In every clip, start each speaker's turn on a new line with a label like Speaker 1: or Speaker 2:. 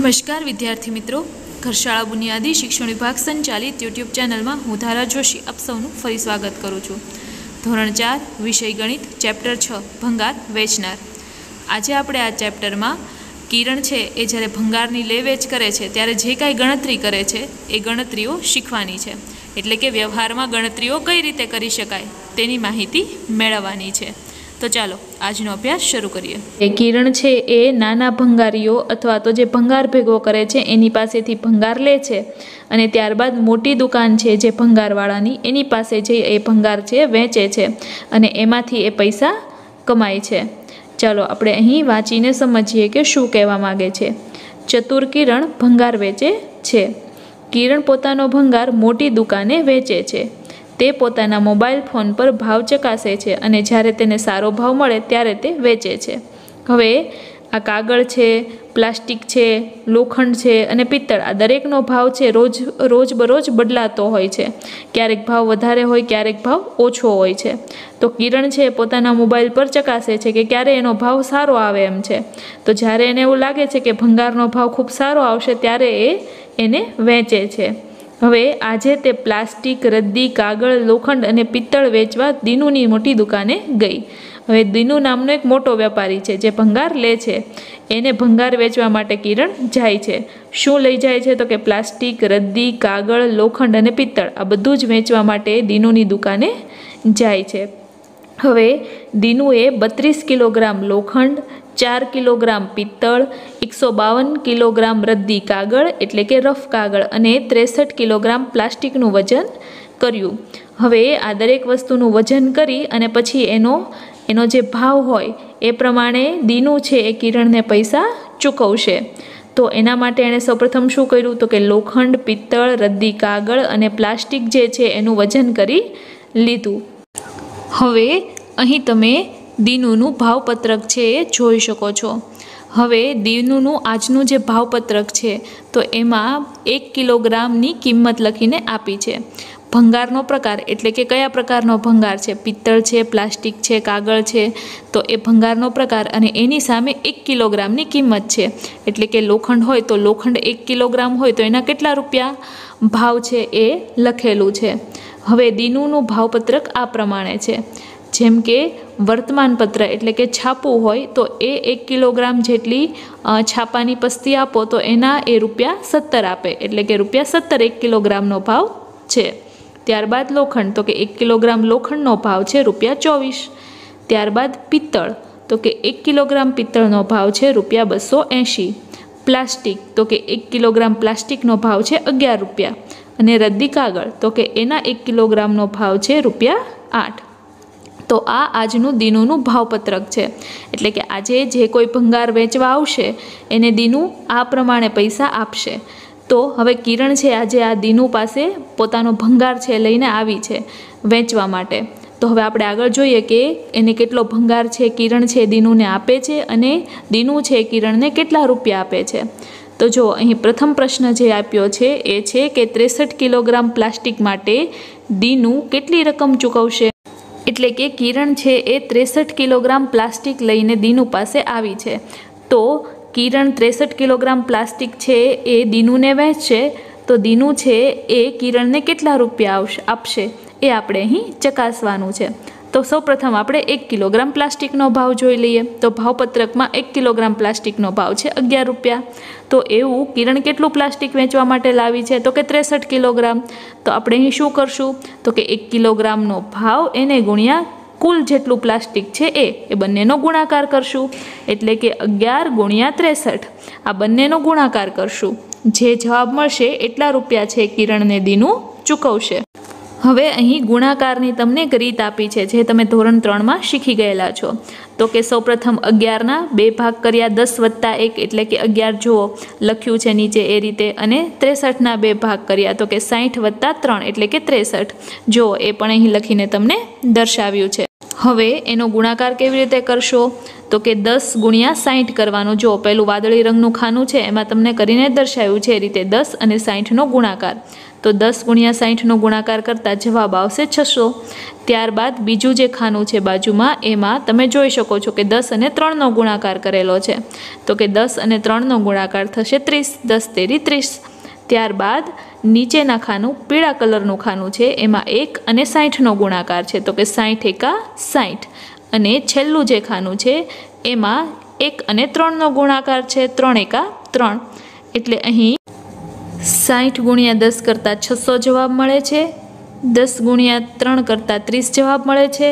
Speaker 1: नमस्कार विद्यार्थी मित्रों, घरशाळा बुनियादी शिक्षण विभाग संचालित यूट्यूब चैनल में हूँ धारा जोशी आप सौનું फरी स्वागत करूँ छूँ। धोरण 4 विषय गणित चैप्टर 6 भंगार वेचनार। आज आपणे आ चैप्टर में किरण है ए જ્યારે ભંગારની લે વેચ કરે છે ત્યારે જે કાંઈ ગણતરી કરે છે એ ગણતરીઓ શીખવાની છે, એટલે કે વ્યવહારમાં ગણતરીઓ કઈ રીતે કરી શકાય તેની માહિતી મેળવવાની છે। तो चलो આજનો અભ્યાસ શરૂ કરીએ। એ કિરણ છે એ નાના ભંગારીઓ અથવા તો જે ભંગાર ભેગો કરે છે એની પાસેથી ભંગાર લે છે અને ત્યારબાદ મોટી દુકાન છે જે ભંગારવાળાની એની પાસે જઈ એ ભંગાર છે વેચે છે અને એમાંથી એ પૈસા કમાય છે। ચાલો આપણે અહીં વાંચીને સમજીએ કે શું કહેવા માંગે છે। ચતુર કિરણ ભંગાર વેચે છે। કિરણ પોતાનો ભંગાર મોટી દુકાને વેચે છે। તે પોતાના મોબાઈલ ફોન પર ભાવ ચકાસે છે અને જ્યારે તેને સારો ભાવ મળે ત્યારે તે વેચે છે। હવે આ કાગળ છે, પ્લાસ્ટિક છે, લોખંડ છે અને પિત્તળ આ દરેકનો ભાવ છે રોજ બરોજ બદલાતો હોય છે। ક્યારેક ભાવ વધારે હોય, ક્યારેક ભાવ ઓછો હોય છે। તો કિરણ છે પોતાના મોબાઈલ પર ચકાસે છે કે ક્યારે એનો ભાવ સારો આવે એમ છે। તો જ્યારે એને એવું લાગે છે કે ભંગારનો ભાવ ખૂબ સારો આવશે ત્યારે એ એને વેચે છે। હવે આજે તે પ્લાસ્ટિક, રદ્દી, કાગળ, લોખંડ અને પિત્તળ વેચવા દીનુની મોટી દુકાને ગઈ। હવે દીનુ નામનો એક મોટો વેપારી છે જે ભંગાર લે છે, એને ભંગાર વેચવા માટે કિરણ જાય છે। શું લઈ જાય છે? તો કે પ્લાસ્ટિક, રદ્દી, કાગળ, લોખંડ અને પિત્તળ આ બધું જ વેચવા માટે દીનુની દુકાને જાય છે। હવે દીનુએ 32 કિલોગ્રામ લોખંડ, 4 કિલોગ્રામ પિત્તળ, 152 કિલોગ્રામ રદ્દી કાગળ એટલે કે રફ કાગળ અને 63 કિલોગ્રામ પ્લાસ્ટિકનું વજન કર્યું। હવે આ દરેક વસ્તુનું વજન કરી અને પછી એનો જે ભાવ હોય એ પ્રમાણે દીનુ છે એ કિરણને પૈસા ચૂકવશે। તો એના માટે એણે સૌપ્રથમ શું કર્યું? તો કે લોખંડ, પિત્તળ, રદ્દી કાગળ અને પ્લાસ્ટિક જે છે એનું વજન કરી લીધું। હવે અહીં તમે દીનુનું ભાવપત્રક છે એ જોઈ શકો છો। હવે દીનુનું આજનું જે ભાવપત્રક છે તો એમાં 1 કિલોગ્રામની કિંમત લખીને આપી છે। ભંગારનો પ્રકાર એટલે કે કયા પ્રકારનો ભંગાર છે, પિત્તળ છે, પ્લાસ્ટિક છે, કાગળ છે, તો એ ભંગારનો પ્રકાર અને એની સામે 1 કિલોગ્રામની કિંમત છે। એટલે કે લોખંડ હોય તો લોખંડ 1 કિલોગ્રામ હોય તો એના કેટલા રૂપિયા ભાવ છે એ લખેલું છે। હવે દીનુનું ભાવપત્રક આ પ્રમાણે છે, જેમ કે વર્તમાનપત્ર એટલે કે છાપું હોય તો એ 1 કિલોગ્રામ જેટલી છાપાની પસ્તી આપો તો એના એ રૂપિયા 17 આપે, એટલે કે રૂપિયા 17 1 કિલોગ્રામનો ભાવ છે। ત્યારબાદ લોખંડ તો કે 1 કિલોગ્રામ લોખંડનો ભાવ છે રૂપિયા 24। ત્યારબાદ પિત્તળ તો કે 1 કિલોગ્રામ પિત્તળનો ભાવ છે રૂપિયા 280। પ્લાસ્ટિક તો કે 1 કિલોગ્રામ પ્લાસ્ટિકનો ભાવ છે 11 રૂપિયા અને રદ્દી કાગળ તો કે એના 1 કિલોગ્રામનો ભાવ છે રૂપિયા 8। તો આ આજનું દીનુનું ભાવપત્રક છે, એટલે કે આજે જે કોઈ ભંગાર વેચવા આવશે એને દીનુ આ પ્રમાણે પૈસા આપશે। તો હવે કિરણ છે આજે આ દીનુ પાસે પોતાનો ભંગાર છે લઈને આવી છે વેચવા માટે। તો હવે આપણે આગળ જોઈએ કે એને કેટલો ભંગાર છે કિરણ છે દીનુને આપે છે અને દીનુ છે કિરણને કેટલા રૂપિયા આપે છે। તો જો અહીં પ્રથમ પ્રશ્ન જે આપ્યો છે એ છે કે 63 કિલોગ્રામ પ્લાસ્ટિક માટે દીનુ કેટલી રકમ ચૂકવશે। એટલે કે કિરણ છે એ 63 કિલોગ્રામ પ્લાસ્ટિક લઈને દીનુ પાસે આવી છે, તો કિરણ 63 કિલોગ્રામ પ્લાસ્ટિક છે એ દીનુને વેચશે તો દીનુ છે એ કિરણને કેટલા રૂપિયા આપશે એ આપણે અહીં ચકાસવાનું છે। તો સૌપ્રથમ આપણે 1 કિલોગ્રામ પ્લાસ્ટિકનો ભાવ જોઈ લઈએ। તો ભાવપત્રકમાં 1 કિલોગ્રામ પ્લાસ્ટિકનો ભાવ છે 11 રૂપિયા। તો એવું કિરણ કેટલું પ્લાસ્ટિક વેચવા માટે લાવી છે? તો કે 63 કિલોગ્રામ। તો આપણે અહીં શું કરશું? તો કે 1 કિલોગ્રામનો ભાવ એને ગુણ્યા કુલ જેટલું પ્લાસ્ટિક છે એ બંનેનો ગુણાકાર કરશું, એટલે કે 11 ગુણ્યા 63 આ બંનેનો ગુણાકાર કરશું। જે જવાબ મળશે એટલા રૂપિયા છે કિરણને દીનુ ચૂકવશે। હવે અહીં ગુણાકારની તમને એક રીત આપી છે જે તમે ધોરણ 3માં શીખી ગયેલા છો। તો કે સૌપ્રથમ 11ના 2 ભાગ કર્યા 10 વત્તા 1 એટલે કે 11 જુઓ લખ્યું છે નીચે એ રીતે, અને 63ના 2 ભાગ કર્યા તો કે 60 વત્તા 3 એટલે કે 63 જો એ પણ અહીં લખીને તમને દર્શાવ્યું છે। હવે એનો ગુણાકાર કેવી રીતે કરશો? તો કે 10 ગુણ્યા 60 કરવાનું. જો પેલું વાદળી રંગનું ખાનું છે એમાં તમને કરીને દર્શાવ્યું છે એ રીતે 10 અને 60નો ગુણાકાર. તો 10 ગુણ્યા 60નો ગુણાકાર કરતાં જવાબ આવશે 600. ત્યારબાદ બીજું જે ખાનું છે બાજુમાં એમાં તમે જોઈ શકો છો કે 10 અને 3નો ગુણાકાર કરેલો છે. તો કે 10 અને 3નો ગુણાકાર થશે 30. 10 તેરી 30. ત્યારબાદ નીચેના ખાનું પીળા કલરનું ખાનું છે એમાં 1 અને 60નો ગુણાકાર છે. તો કે 60 એકા 60. અને છેલ્લું જે ખાનું છે એમાં 1 અને 3નો ગુણાકાર છે. 3 એકા 3. એટલે અહીં 60 ગુણ્યા 10 કરતાં 600 જવાબ મળે છે. 10 ગુણ્યા 3 કરતાં 30 જવાબ મળે છે.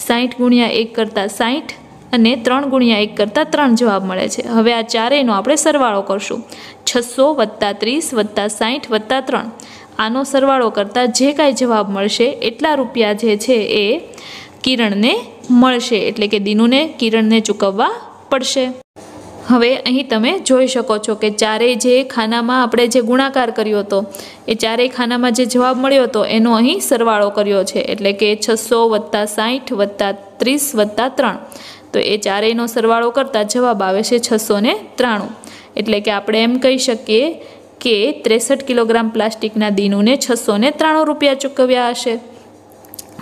Speaker 1: 60 ગુણ્યા 1 કરતાં 60 અને 3 ગુણ્યા 1 કરતાં 3 જવાબ મળે છે. હવે આ ચારેયનો આપણે સરવાળો કરશું. 600 વત્તા 30 વત્તા 60 વત્તા 3. આનો સરવાળો કરતાં જે કાંઈ જવાબ મળશે એટલા રૂપિયા જે છે એ કિરણને મળશે. એટલે કે દીનુને કિરણને ચૂકવવા પડશે. હવે અહીં તમે જોઈ શકો છો કે ચારેય જે ખાનામાં આપણે જે ગુણાકાર કર્યો હતો એ ચારેય ખાનામાં જે જવાબ મળ્યો હતો એનો અહીં સરવાળો કર્યો છે. એટલે કે 600 વત્તા 60 વત્તા 30 વત્તા 3. તો એ ચારેયનો સરવાળો કરતાં જવાબ આવે છે 693. એટલે કે આપણે એમ કહી શકીએ કે 63 કિલોગ્રામ પ્લાસ્ટિકના દીનુને 693 રૂપિયા ચૂકવ્યા હશે.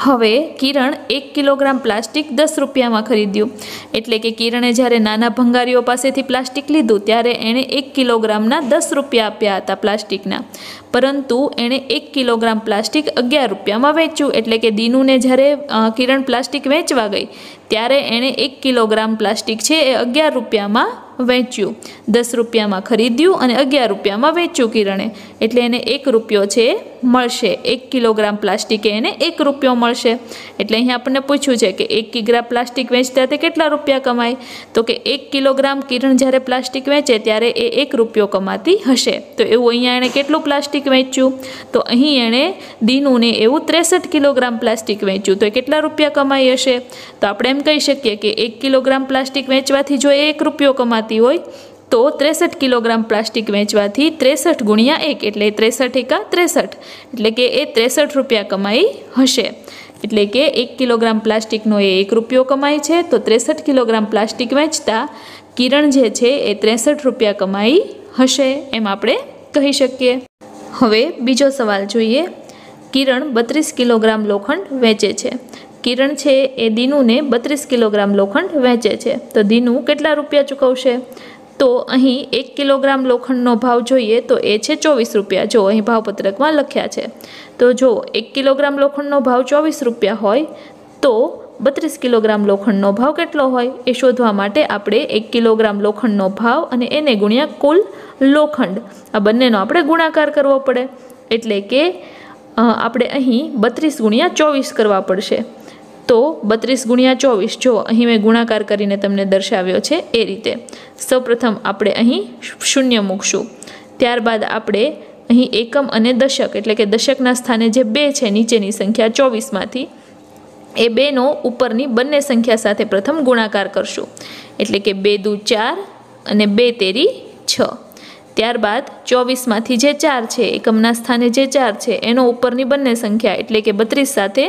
Speaker 1: હવે કિરણ 1 કિલોગ્રામ પ્લાસ્ટિક 10 રૂપિયામાં ખરીદ્યું. એટલે કે કિરણે જ્યારે નાના ભંગારીઓ પાસેથી પ્લાસ્ટિક લીધું ત્યારે એણે 1 કિલોગ્રામના 10 રૂપિયા આપ્યા હતા પ્લાસ્ટિકના. પરંતુ એણે 1 કિલોગ્રામ પ્લાસ્ટિક 11 રૂપિયામાં વેચ્યું. એટલે કે દીનુને જ્યારે કિરણ પ્લાસ્ટિક વેચવા ગઈ ત્યારે એણે 1 કિલોગ્રામ પ્લાસ્ટિક છે એ 11 રૂપિયામાં વેચ્યું. 10 રૂપિયામાં ખરીદ્યું અને 11 રૂપિયામાં વેચ્યું કિરણે. એટલે એને 1 રૂપિયો છે મળશે. 1 કિલોગ્રામ પ્લાસ્ટિકે એને 1 રૂપિયો મળશે. એટલે અહીં આપણને પૂછ્યું છે કે 1 કિગ્રા પ્લાસ્ટિક વેચતા તે કેટલા રૂપિયા કમાય? તો કે 1 કિલોગ્રામ કિરણ જ્યારે પ્લાસ્ટિક વેચે ત્યારે એ 1 રૂપિયો કમાતી હશે. તો એવું અહીંયા એણે કેટલું પ્લાસ્ટિક વેચ્યું? તો અહીં એણે દીનુને એવું 63 કિલોગ્રામ પ્લાસ્ટિક વેચ્યું. તો એ કેટલા રૂપિયા કમાઈ હશે? તો આપણે એમ કહી શકીએ કે 1 કિલોગ્રામ પ્લાસ્ટિક વેચવાથી જો એ 1 રૂપિયો કમાતી હોય તો 63 કિલોગ્રામ પ્લાસ્ટિક વેચવાથી 63 ગુણ્યા 1 એટલે 63 એકા 63. એટલે કે એ 63 રૂપિયા કમાઈ હશે. એટલે કે 1 કિલોગ્રામ પ્લાસ્ટિકનો એ 1 રૂપિયો કમાય છે. તો 63 કિલોગ્રામ પ્લાસ્ટિક વેચતા કિરણ જે છે એ 63 રૂપિયા કમાઈ હશે એમ આપણે કહી શકીએ. હવે બીજો સવાલ જોઈએ. કિરણ 32 કિલોગ્રામ લોખંડ વેચે છે. કિરણ છે એ દીનુને 32 કિલોગ્રામ લોખંડ વેચે છે. તો દીનુ કેટલા રૂપિયા ચૂકવશે? તો અહીં 1 કિલોગ્રામ લોખંડનો ભાવ જોઈએ તો એ છે 24 રૂપિયા. જો અહીં ભાવપત્રકમાં લખ્યા છે. તો જો 1 કિલોગ્રામ લોખંડનો ભાવ 24 રૂપિયા હોય તો 32 કિલોગ્રામ લોખંડનો ભાવ કેટલો હોય એ શોધવા માટે આપણે 1 કિલોગ્રામ લોખંડનો ભાવ અને એને ગુણ્યા કુલ લોખંડ આ બંનેનો આપણે ગુણાકાર કરવો પડે. એટલે કે આપણે અહીં 32 ગુણ્યા 24 કરવા પડશે. તો 32 ગુણ્યા 24 જો અહીં મેં ગુણાકાર કરીને તમને દર્શાવ્યો છે એ રીતે. સૌપ્રથમ આપણે અહીં 0 મૂકશું. ત્યારબાદ આપણે અહીં એકમ અને દશક એટલે કે દશકના સ્થાને જે 2 છે નીચેની સંખ્યા 24માંથી એ 2નો ઉપરની બંને સંખ્યા સાથે પ્રથમ ગુણાકાર કરશું. એટલે કે 2 દુ 4 અને 2 તેરી 6. ત્યારબાદ 24માંથી જે 4 છે એકમના સ્થાને જે 4 છે એનો ઉપરની બંને સંખ્યા એટલે કે 32 સાથે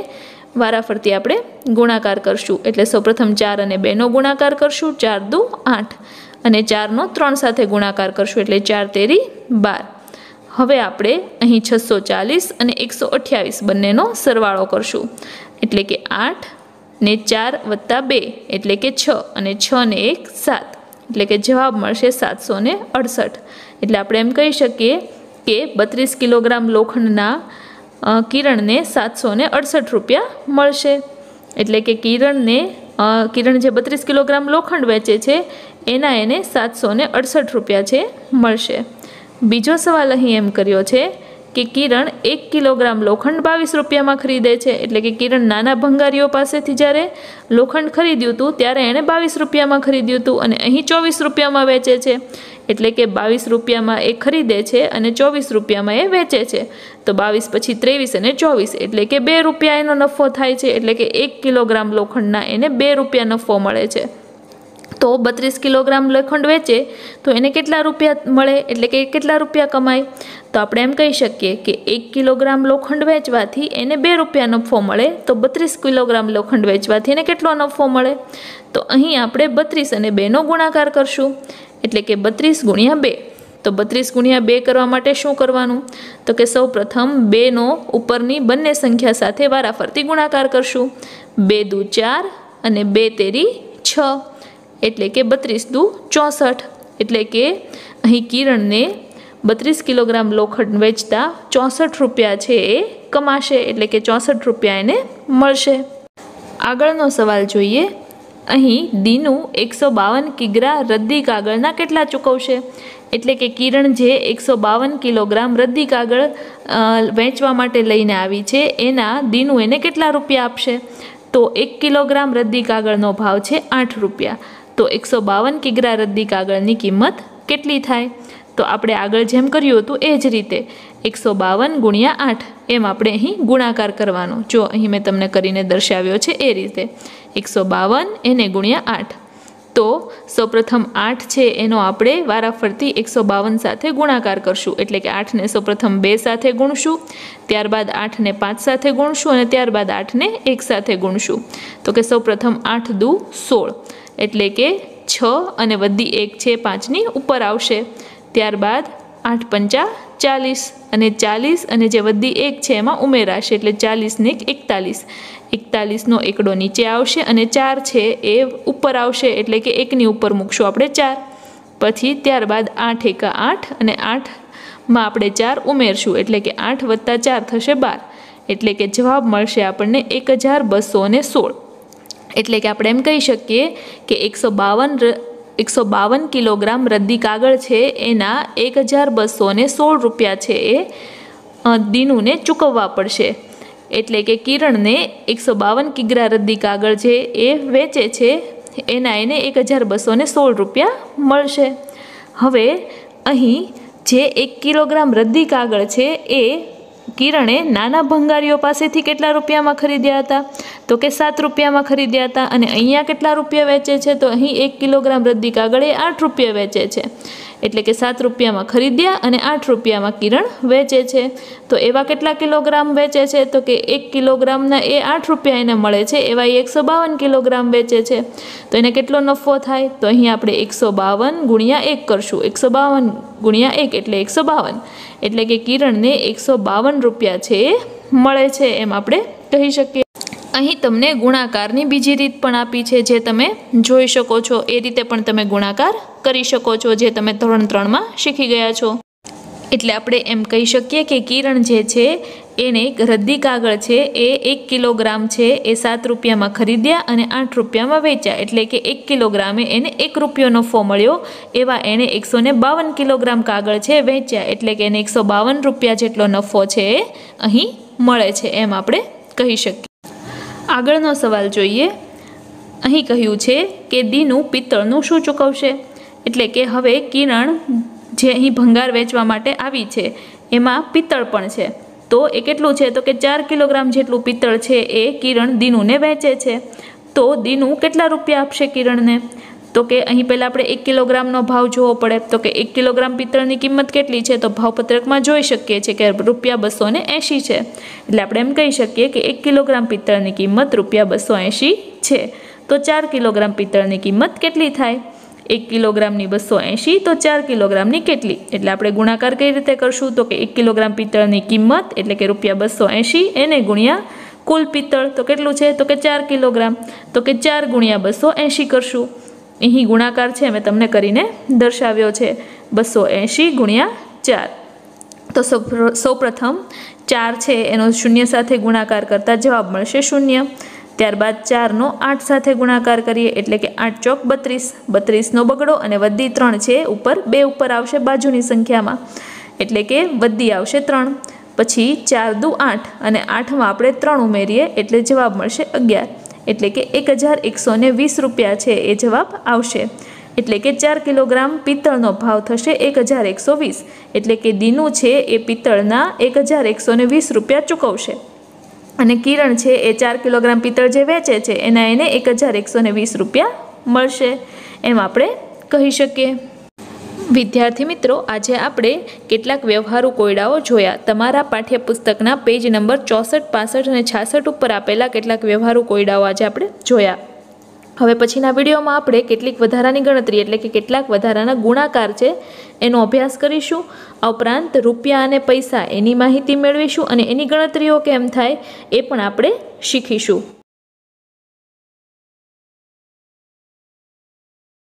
Speaker 1: વારાફરતી આપણે ગુણાકાર કરશું. એટલે સૌપ્રથમ 4 અને 2નો ગુણાકાર કરશું. 4 દુ 8 અને 4નો 3 સાથે ગુણાકાર કરશું. એટલે 4 તેરી 12. હવે આપણે અહીં 640 અને 128 બંનેનો સરવાળો કરશું. એટલે કે 8 ને 4 વત્તા 2 એટલે કે 6 અને 6 ને 1 7. એટલે કે જવાબ મળશે 768. એટલે આપણે એમ કહી શકીએ કે 32 કિલોગ્રામ લોખંડના કિરણને 768 રૂપિયા મળશે. એટલે કે કિરણ જે 32 કિલોગ્રામ લોખંડ વેચે છે એના એને 768 રૂપિયા છે મળશે. બીજો સવાલ અહીં એમ કર્યો છે કે કિરણ 1 કિલોગ્રામ લોખંડ 22 રૂપિયામાં ખરીદે છે. એટલે કે કિરણ નાના ભંગારીઓ પાસેથી જ્યારે લોખંડ ખરીદ્યું હતું ત્યારે એણે 22 રૂપિયામાં ખરીદ્યું હતું અને અહીં 24 રૂપિયામાં વેચે છે. એટલે કે 22 રૂપિયામાં એ ખરીદે છે અને 24 રૂપિયામાં એ વેચે છે. તો 22 પછી 23 અને 24 એટલે કે 2 રૂપિયા એનો નફો થાય છે. એટલે કે 1 કિલોગ્રામ લોખંડના એને 2 રૂપિયા નફો મળે છે. તો 32 કિલોગ્રામ લોખંડ વેચે તો એને કેટલા રૂપિયા મળે, એટલે કે કેટલા રૂપિયા કમાય? તો આપણે એમ કહી શકીએ કે 1 કિલોગ્રામ લોખંડ વેચવાથી એને 2 રૂપિયા નફો મળે, તો 32 કિલોગ્રામ લોખંડ વેચવાથી એને કેટલો નફો મળે? તો અહીં આપણે 32 અને 2નો ગુણાકાર કરશું, એટલે કે 32 ગુણ્યા 2. તો 32 ગુણ્યા 2 કરવા માટે શું કરવાનું? તો કે સૌ પ્રથમ 2નો ઉપરની બંને સંખ્યા સાથે વારાફરતી ગુણાકાર કરશું. 2 દુ 4 અને 2 તેરી 6, એટલે કે 32 દુ 64. એટલે કે અહીં કિરણને 32 કિલોગ્રામ લોખંડ વેચતા 64 રૂપિયા છે એ કમાશે, એટલે કે 64 રૂપિયા એને મળશે. આગળનો સવાલ જોઈએ. અહીં દીનું 152 કિગ્રા રદ્દી કાગળના કેટલા ચૂકવશે? એટલે કે કિરણ જે 152 કિલોગ્રામ રદ્દી કાગળ વેચવા માટે લઈને આવી છે એના દીનું એને કેટલા રૂપિયા આપશે? તો 1 કિલોગ્રામ રદ્દી કાગળનો ભાવ છે 8 રૂપિયા. તો 152 કિગ્રા રદ્દી કાગળની કિંમત કેટલી થાય? તો આપણે આગળ જેમ કર્યું હતું એ જ રીતે 152 ગુણ્યા 8 એમ આપણે અહીં ગુણાકાર કરવાનો. જો અહીં મેં તમને કરીને દર્શાવ્યો છે એ રીતે 152 એને ગુણ્યા 8. તો સૌપ્રથમ 8 છે એનો આપણે વારાફરતી 152 સાથે ગુણાકાર કરશું, એટલે કે 8ને સૌપ્રથમ 2 સાથે ગુણશું, ત્યારબાદ 8ને 5 સાથે ગુણશું અને ત્યારબાદ 8ને 1 સાથે ગુણશું. તો કે સૌપ્રથમ 8 દુ 16, એટલે કે 6 અને વધી 1 છે 5ની ઉપર આવશે. ત્યારબાદ 8 પંચા 40 અને 40 અને જે વધી 1 છે એમાં ઉમેરાશે, એટલે 40 ને 41. 41નો એકડો નીચે આવશે અને 4 છે એ ઉપર આવશે, એટલે કે 1ની ઉપર મૂકશું આપણે 4. પછી ત્યારબાદ 8 એકા 8 અને 8માં આપણે 4 ઉમેરશું, એટલે કે 8 વત્તા 4 થશે 12, એટલે કે જવાબ મળશે આપણને 1216. એટલે કે આપણે એમ કહી શકીએ કે 152 કિલોગ્રામ રદ્દી કાગળ છે એના 1216 રૂપિયા છે એ દીનુને ચૂકવવા પડશે. એટલે કે કિરણને 152 કિગ્રા રદ્દી કાગળ છે એ વેચે છે એના એને 1216 રૂપિયા મળશે. હવે અહીં જે 1 કિલોગ્રામ રદ્દી કાગળ છે એ કિરણે નાના ભંગારીઓ પાસેથી કેટલા રૂપિયામાં ખરીદ્યા હતા? તો કે 7 રૂપિયામાં ખરીદ્યા હતા. અને અહીંયા કેટલા રૂપિયા વેચે છે? તો અહીં 1 કિલોગ્રામ રદ્દી કાગળ એ 8 રૂપિયા વેચે છે, એટલે કે 7 રૂપિયામાં ખરીદ્યા અને 8 રૂપિયામાં કિરણ વેચે છે. તો એવા કેટલા કિલોગ્રામ વેચે છે? તો કે 1 કિલોગ્રામના એ 8 રૂપિયા એને મળે છે, એવા 152 કિલોગ્રામ વેચે છે. તો એને કેટલો નફો થાય? તો અહીં આપણે 152 ગુણ્યા 1 કરશું. 152 ગુણ્યા 1 એટલે 152, એટલે કે કિરણને 152 રૂપિયા છે એ મળે છે એમ આપણે કહી શકીએ. અહીં તમને ગુણાકારની બીજી રીત પણ આપી છે જે તમે જોઈ શકો છો. એ રીતે પણ તમે ગુણાકાર કરી શકો છો જે તમે ધોરણ 3માં શીખી ગયા છો. એટલે આપણે એમ કહી શકીએ કે કિરણ જે છે એને રદ્દી કાગળ છે એ 1 કિલોગ્રામ છે એ 7 રૂપિયામાં ખરીદ્યા અને 8 રૂપિયામાં વેચ્યા, એટલે કે 1 કિલોગ્રામે એને 1 રૂપિયો નફો મળ્યો. એવા એણે 152 કિલોગ્રામ કાગળ છે વેચ્યા, એટલે કે એને 152 રૂપિયા જેટલો નફો છે એ અહીં મળે છે એમ આપણે કહી શકીએ. આગળનો સવાલ જોઈએ. અહીં કહ્યું છે કે દીનું પિત્તળનું શું ચૂકવશે? એટલે કે હવે કિરણ જે અહીં ભંગાર વેચવા માટે આવી છે એમાં પિત્તળ પણ છે, તો એ કેટલું છે? તો કે 4 કિલોગ્રામ જેટલું પિત્તળ છે એ કિરણ દીનુને વેચે છે. તો દીનું કેટલા રૂપિયા આપશે કિરણને? તો કે અહીં પહેલાં આપણે 1 કિલોગ્રામનો ભાવ જોવો પડે. તો કે 1 કિલોગ્રામ પિત્તળની કિંમત કેટલી છે? તો ભાવપત્રકમાં જોઈ શકીએ છીએ કે ₹280 છે. એટલે આપણે એમ કહી શકીએ કે 1 કિલોગ્રામ પિત્તળની કિંમત ₹280 છે. તો 4 કિલોગ્રામ પિત્તળની કિંમત કેટલી થાય? 1 કિલોગ્રામની 280 તો 4 કિલોગ્રામની કેટલી? એટલે આપણે ગુણાકાર કઈ રીતે કરશું? તો કે 1 કિલોગ્રામ પિત્તળની કિંમત એટલે કે ₹280 એને ગુણ્યા કુલ પિત્તળ, તો કેટલું છે? તો કે 4 કિલોગ્રામ. તો કે 4 ગુણ્યા 280 કરશું. અહીં ગુણાકાર છે મેં તમને કરીને દર્શાવ્યો છે, 280 ગુણ્યા 4. તો સૌપ્રથમ 4 છે એનો 0 સાથે ગુણાકાર કરતાં જવાબ મળશે 0. ત્યારબાદ 4નો 8 સાથે ગુણાકાર કરીએ એટલે કે 8 ચોક 32, 32નો બગડો અને વધી 3 છે ઉપર 2 ઉપર આવશે બાજુની સંખ્યામાં, એટલે કે વધી આવશે 3. પછી 4 દુ 8 અને 8માં આપણે 3 ઉમેરીએ એટલે જવાબ મળશે 11, એટલે કે 1120 રૂપિયા છે એ જવાબ આવશે. એટલે કે 4 કિલોગ્રામ પિત્તળનો ભાવ થશે 1120, એટલે કે દીનું છે એ પિત્તળના 1120 રૂપિયા ચૂકવશે અને કિરણ છે એ 4 કિલોગ્રામ પિત્તળ જે વેચે છે એના એને 1120 રૂપિયા મળશે. એમ આપણે કહી શકીએ. વિદ્યાર્થી મિત્રો, આજે આપણે કેટલાક વ્યવહારુ કોયડાઓ જોયા. તમારા પાઠ્યપુસ્તકના પેજ નંબર 64, 65 અને 66 ઉપર આપેલા કેટલાક વ્યવહારુ કોયડાઓ આજે આપણે જોયા. હવે પછીના વિડીયોમાં આપણે કેટલીક વધારાની ગણતરી એટલે કે કેટલાક વધારાના ગુણાકાર છે એનો અભ્યાસ કરીશું. આ ઉપરાંત રૂપિયા અને પૈસા એની માહિતી મેળવીશું અને એની ગણતરીઓ કેમ થાય એ પણ આપણે શીખીશું.